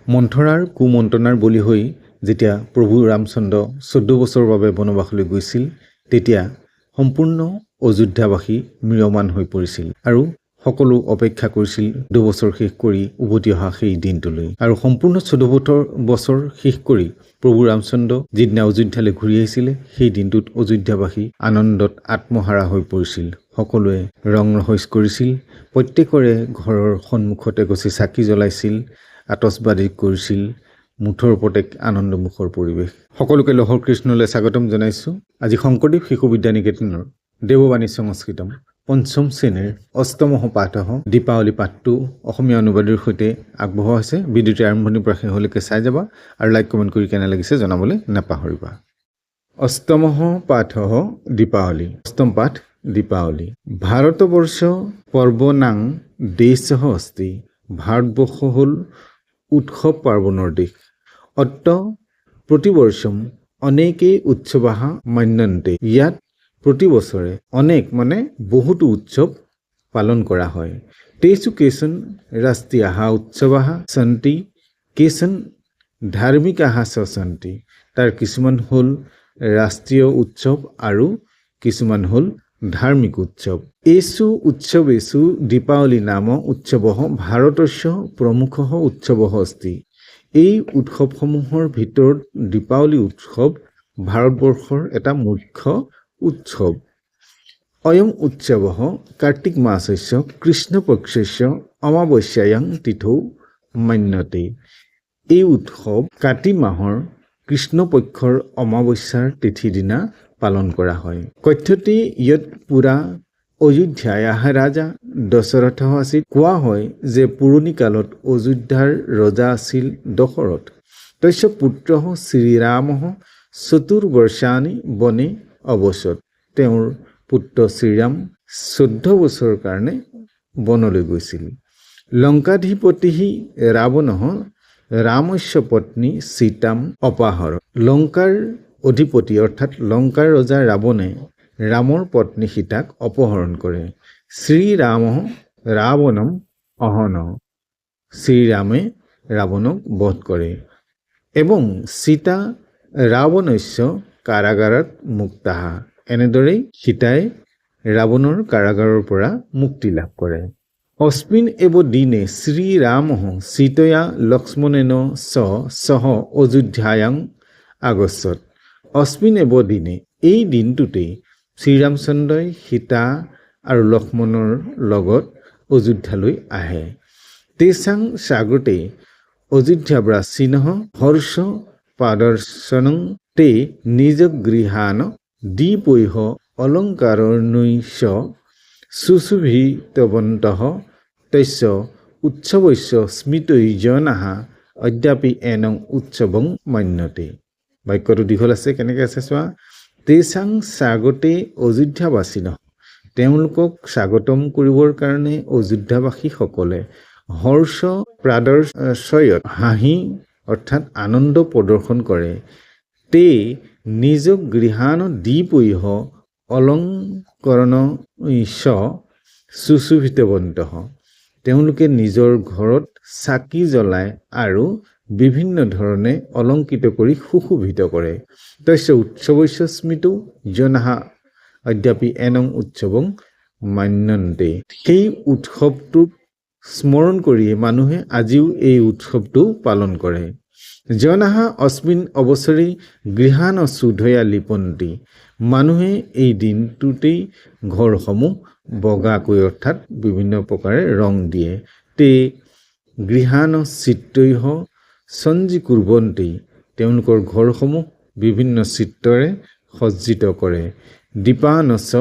মন্থৰাৰ কুমন্ত্ৰণাৰ বলি হৈ যেতিয়া প্ৰভু ৰামচন্দ্ৰ 14 বছৰৰ বাবে বনবাসলৈ গৈছিল তেতিয়া সম্পূৰ্ণ অযোধ্যাবাসী ম্ৰিয়মান হৈ পৰিছিল আৰু সকলো অপেক্ষা কৰিছিল 2 বছৰ শেষ কৰি উভতি অহা সেই দিনটোলৈ আৰু সম্পূৰ্ণ 14 বছৰ শেষ কৰি প্ৰভু ৰামচন্দ্ৰ যিদিনা অযোধ্যালৈ ঘূৰি আহিছিলে সেই দিনটোত অযোধ্যাবাসী আনন্দত আত্মহাৰা হৈ পৰিছিল। সকলোৱে ৰং ৰহইচ কৰিছিল, প্ৰত্যেকৰে ঘৰৰ সন্মুখতে গছি চাকি জ্বলাইছিল, আতচবাজি কৰিছিল, মুঠৰ ওপৰত এক আনন্দমুখৰ পৰিৱেশ। সকলোকে লহৰ কৃষ্ণলৈ স্বাগতম জনাইছোঁ। আজি শংকৰদেৱ শিশু বিদ্যা নিকেতনৰ দেৱবাণী সংস্কৃতম পঞ্চম শ্ৰেণীৰ অষ্টমহ পাঠহ দীপাৱলী পাঠটো অসমীয়া অনুবাদৰ সৈতে আগবঢ়োৱা হৈছে। ভিডিঅ'টো আৰম্ভণিৰ পৰা শেষলৈকে চাই যাবা আৰু লাইক কমেণ্ট কৰি কেনে লাগিছে জনাবলৈ নাপাহৰিবা। অষ্টমহ পাঠহ দীপাৱলী। অষ্টম পাঠ দীপাৱলী। ভাৰতবৰ্ষ পৰ্বনাং দেশঃ অস্তি। ভাৰতবৰ্ষ হ'ল উৎসৱ পাৰ্বণৰ দেশ। অত্ৰ প্ৰতিবৰ্ষম অনেকে উৎসৱাহ মান্যন্তে। ইয়াত প্ৰতি বছৰে অনেক মানে বহুতো উৎসৱ পালন কৰা হয়। তেষু কেচন ৰাষ্ট্ৰীয়াঃ উৎসৱাঃ সন্তি কেচন ধাৰ্মিকাঃ চ সন্তি। তাৰ কিছুমান হ'ল ৰাষ্ট্ৰীয় উৎসৱ আৰু কিছুমান হ'ল ধাৰ্মিক উৎসৱ। এইসু উৎসৱেষু দীপাৱলী নাম উৎসৱঃ ভাৰতস্য প্ৰমুখঃ উৎসৱঃ অস্তি। এই উৎসৱসমূহৰ ভিতৰত দীপাৱলী উৎসৱ ভাৰতবৰ্ষৰ এটা মুখ্য উৎসৱ। অয়ম উৎসৱঃ কাৰ্তিক মাসস্য কৃষ্ণপক্ষস্য অমাৱস্যায়াং তিথৌ মান্যতে। এই উৎসৱ কাতি মাহৰ কৃষ্ণপক্ষৰ অমাৱস্যাৰ তিথিৰ দিনা পালন কৰা হয়। কথ্যতে ইয়ত পুৰা অযোধ্যায়াঃ ৰাজা দশৰথঃ আছিল। কোৱা হয় যে পুৰণি কালত অযোধ্যাৰ ৰজা আছিল দশৰথ। তস্য পুত্ৰঃ শ্ৰীৰামঃ চতুৰ্বৰ্ষাণি বনে অবসত। তেওঁৰ পুত্ৰ শ্ৰীৰাম 14 বছৰৰ কাৰণে বনলৈ গৈছিল। লংকাধিপতি ৰাৱণঃ ৰামস্য পত্নী সীতাম অপাহৰ। লংকাৰ অধিপতি অৰ্থাৎ লংকাৰ ৰজা ৰাৱণে ৰামৰ পত্নী সীতাক অপহৰণ কৰে। শ্ৰীৰামঃ ৰাৱণম অহন। শ্ৰীৰামে ৰাৱণক বধ কৰে। এবং সীতা ৰাৱণস্য কাৰাগাৰত মুক্তাঃ। এনেদৰেই সীতাই ৰাৱণৰ কাৰাগাৰৰ পৰা মুক্তি লাভ কৰে। অস্মিন এব দিনে শ্ৰীৰামঃ সীতয়া লক্ষ্মণেন সহ অযোধ্যায়াং আগচ্ছত। অস্মিন এব দিনে এই দিনটোতেই শ্ৰীৰামচন্দ্ৰই সীতা আৰু লক্ষ্মণৰ লগত অযোধ্যালৈ আহে। তেষাং স্বাগতে অযোধ্যাবাসিনঃ হৰ্ষ প্ৰদৰ্শনং তে নিজগৃহান দীপৈঃ অলংকাৰৈশ্চ সুশোভিতবন্তঃ। তস্য উৎসৱস্য স্মৃতৈ জনাঃ অদ্যাপি এনং উৎসৱং মান্যতে। বাক্যটো দীঘল আছে, কেনেকৈ আছে চোৱা। তেষাং স্বাগতে অযোধ্যাবাসিনঃ তেওঁলোকক স্বাগতম কৰিবৰ কাৰণে অযোধ্যাবাসীসকলে হৰ্ষ প্ৰাদৰ্শয়ত হাঁহি অৰ্থাৎ আনন্দ প্ৰদৰ্শন কৰে। তে নিজ গৃহান দীপৈঃ অলংকৰণৈশ্চ সুশোভিতবন্তঃ। তেওঁলোকে নিজৰ ঘৰত চাকি জ্বলায় আৰু বিভিন্ন ধৰণে অলংকৃত কৰি সুশোভিত কৰে। তস্য উৎসৱস্য স্মৃতৌ জনাঃ অদ্যাপি এনং উৎসৱং মান্যন্তে। সেই উৎসৱটোক স্মৰণ কৰিয়ে মানুহে আজিও এই উৎসৱটো পালন কৰে। জনাঃ অস্মিন অৱসৰে গৃহান শোধয়া লিপন্তি। মানুহে এই দিনটোতেই ঘৰসমূহ বগাকৈ অৰ্থাৎ বিভিন্ন প্ৰকাৰে ৰং দিয়ে। তে গৃহান চিত্ৰৈঃ সজ্জীকুৰ্বন্তি। তেওঁলোকৰ ঘৰসমূহ বিভিন্ন চিত্ৰৰে সজ্জিত কৰে। দীপানশ্চ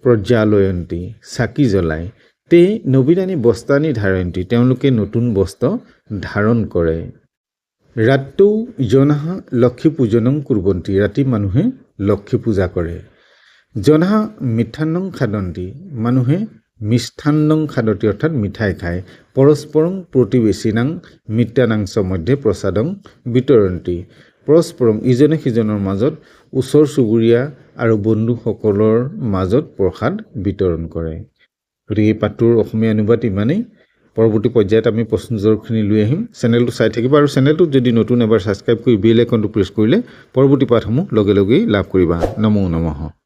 প্ৰজ্বালয়ন্তি। চাকি জ্বলায়। তে নবীনানি বস্ত্ৰাণি ধাৰয়ন্তি। তেওঁলোকে নতুন বস্ত্ৰ ধাৰণ কৰে। ৰাত্ৰৌ জনাঃ লক্ষ্মী পূজনং কুৰ্বন্তি। ৰাতি মানুহে লক্ষ্মী পূজা কৰে। জনাঃ মিঠান্নং খাদন্তি। মানুহে মিষ্ঠান্নং খাদতি অৰ্থাৎ মিঠাই খায়। পৰস্পৰং প্ৰতিবেশিনাং মিত্ৰানাংচ মধ্যে প্ৰসাদং বিতৰন্তি। পৰস্পৰং ইজনে সিজনৰ মাজত ওচৰ চুবুৰীয়া আৰু বন্ধুসকলৰ মাজত প্ৰসাদ বিতৰণ কৰে। গতিকে এই পাঠটোৰ অসমীয়া অনুবাদ ইমানেই। পৰৱৰ্তী পৰ্যায়ত আমি প্ৰশ্নোত্তৰখিনি লৈ আহিম। চেনেলটো চাই থাকিবা আৰু চেনেলটোত যদি নতুন এবাৰ ছাবস্ক্ৰাইব কৰি বেল আইকনটো প্ৰেছ কৰিলে পৰৱৰ্তী পাঠসমূহ লগে লগেই লাভ কৰিবা। নমো নমঃ।